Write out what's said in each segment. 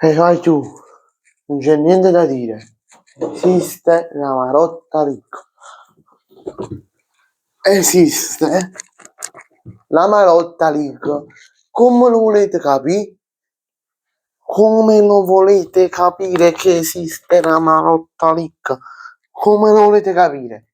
E vai tu, non c'è niente da dire. Esiste la Marotta League. Esiste la Marotta League. Come lo volete capire? Come lo volete capire che esiste la Marotta League? Come lo volete capire?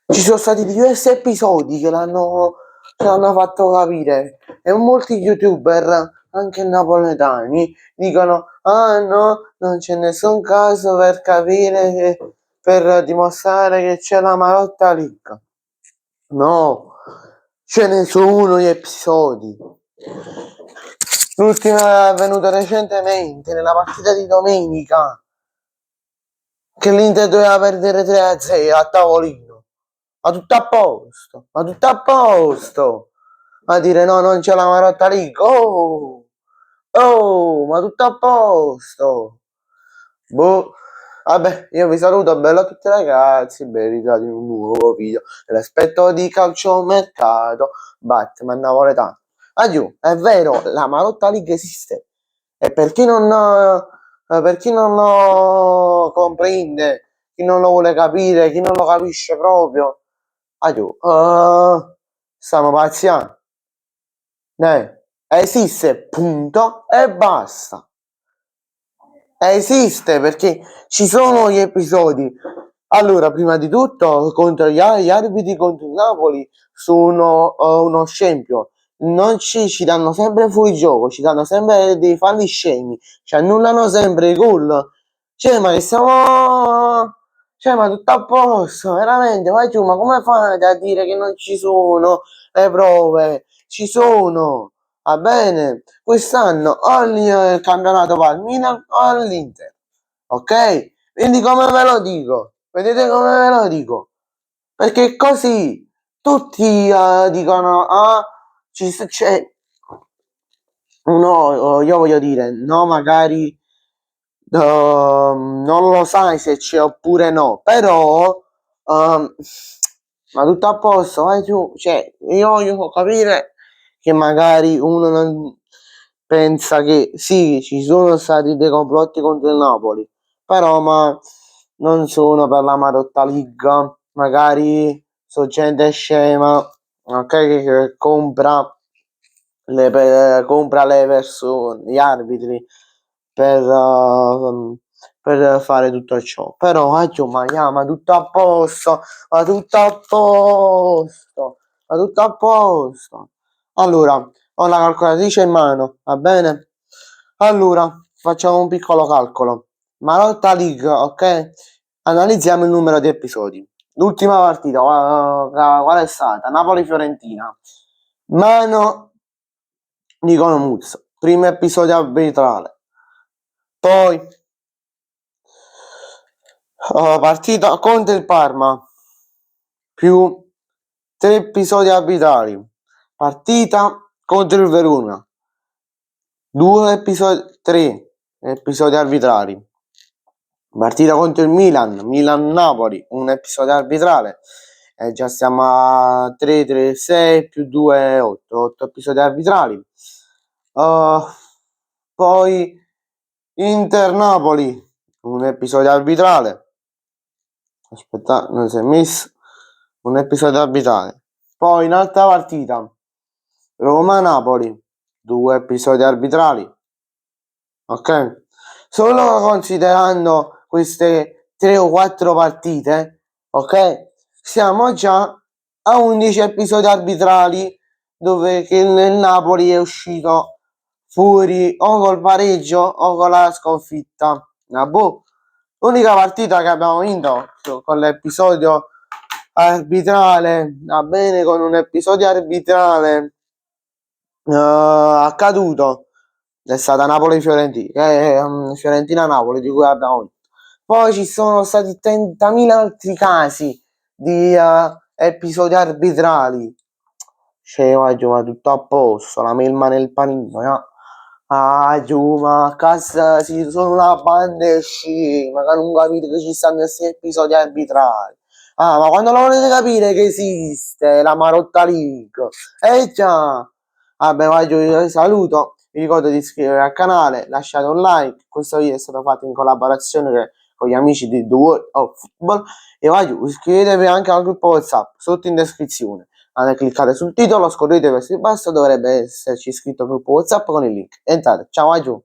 Ci sono stati diversi episodi che l'hanno fatto capire e molti youtuber, anche napoletani, dicono: ah no, non c'è nessun caso per capire per dimostrare che c'è la Marotta League. No, ce ne sono gli episodi. L'ultimo è avvenuto recentemente nella partita di domenica, che l'Inter doveva perdere 3-0 a tavolino. Ma tutto a posto, ma tutto a posto. A dire no, non c'è la Marotta League. Oh, ma tutto a posto. Boh. Vabbè, io vi saluto, bello a tutti ragazzi, ben ritrovati in un nuovo video dell'aspetto di calciomercato Batman napoletano. Adiù, è vero, la Marotta League esiste. E per chi non lo comprende, chi non lo vuole capire, chi non lo capisce proprio, adiù, stiamo pazziando. Esiste, punto e basta. Esiste perché ci sono gli episodi. Allora, prima di tutto, contro gli arbitri contro il Napoli sono uno scempio. Non ci danno sempre fuori gioco, ci danno sempre dei falli scemi, ci annullano sempre i gol. Cioè, ma che siamo. Cioè, ma tutto a posto, veramente, vai giù, ma come fate a dire che non ci sono le prove? Ci sono, va bene? Quest'anno o il campionato va al Milan o all'Inter, ok? Quindi come ve lo dico? Vedete come ve lo dico? Perché così tutti dicono, c'è. No, io voglio dire, no, magari non lo sai se c'è oppure no, però ma tutto a posto, vai giù, cioè io voglio capire che magari uno non pensa che sì, ci sono stati dei complotti contro il Napoli, però ma non sono per la Marotta League, magari so gente scema, ok, che compra le persone, gli arbitri per fare tutto ciò. Però ma tutto a posto, ma tutto a posto, ma tutto a posto. Allora, ho la calcolatrice in mano, va bene? Allora, facciamo un piccolo calcolo. Marotta League, ok? Analizziamo il numero di episodi. L'ultima partita, qual è stata? Napoli-Fiorentina. Mano Nicola Muzzo, primo episodio arbitrale. Poi partita contro il Parma, più 3 episodi arbitrali. Partita contro il Verona, 3 episodi arbitrali. Partita contro il Milan-Napoli, un episodio arbitrale. Già siamo a 3-6 più 2, 8 episodi arbitrali. Poi Inter-Napoli, un episodio arbitrale. Aspetta, non si è messo. Un episodio arbitrale. Poi un'altra partita, Roma-Napoli, 2 episodi arbitrali. Ok? Solo considerando queste 3 o 4 partite, ok? Siamo già a 11 episodi arbitrali dove che il Napoli è uscito fuori o col pareggio o con la sconfitta. L'unica partita che abbiamo vinto con l'episodio arbitrale, va bene, con un episodio arbitrale accaduto è stata Napoli-Fiorentina, Fiorentina-Napoli di cui abbiamo vinto. Poi ci sono stati 30.000 altri casi di episodi arbitrali. Cioè, ma tutto a posto, la melma nel panino, ma a casa si sono una banda e scema, che non capite che ci stanno questi episodi arbitrali. Ma quando lo volete capire che esiste la Marotta League? Già! Vabbè, io vi saluto. vi ricordo di iscrivervi al canale, lasciate un like. Questo video è stato fatto in collaborazione con gli amici di The World of Football. E vai giù, iscrivetevi anche al gruppo WhatsApp sotto in descrizione. Cliccate sul titolo, scorrete verso il basso, dovrebbe esserci scritto gruppo WhatsApp con il link. Entrate, ciao, vai giù.